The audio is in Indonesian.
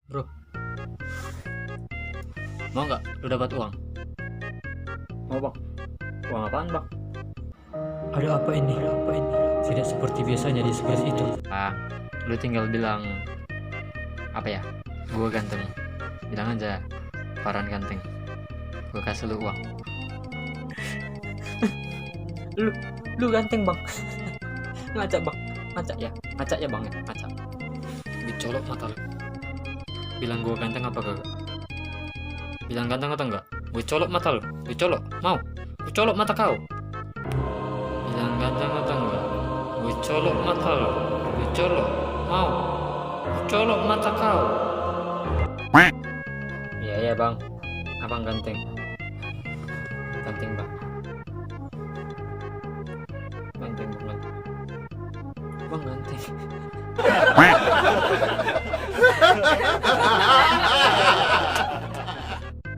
Bro, mau nggak lu dapat uang? Mau bang? Uang apaan bang? Ada apa ini? Tidak seperti biasanya di seperti itu. Lu tinggal bilang apa ya? Gua ganteng. Bilang aja Farhan ganteng. Gua kasih lu uang. Lu ganteng bang. Ngaca bang. Ngaca ya bang ya. Ngaca. Dicolok mata lu. Bilang gua ganteng apa kagak? Bilang ganteng atau enggak? Gue colok mata lu. Gue colok. Mau? Gue colok mata kau. Bilang ganteng atau enggak? Gue colok mata lu. Gue colok. Mau? Gue colok mata kau. Iya bang. Abang ganteng. Ganteng bang. Ganteng bang. Bang ganteng.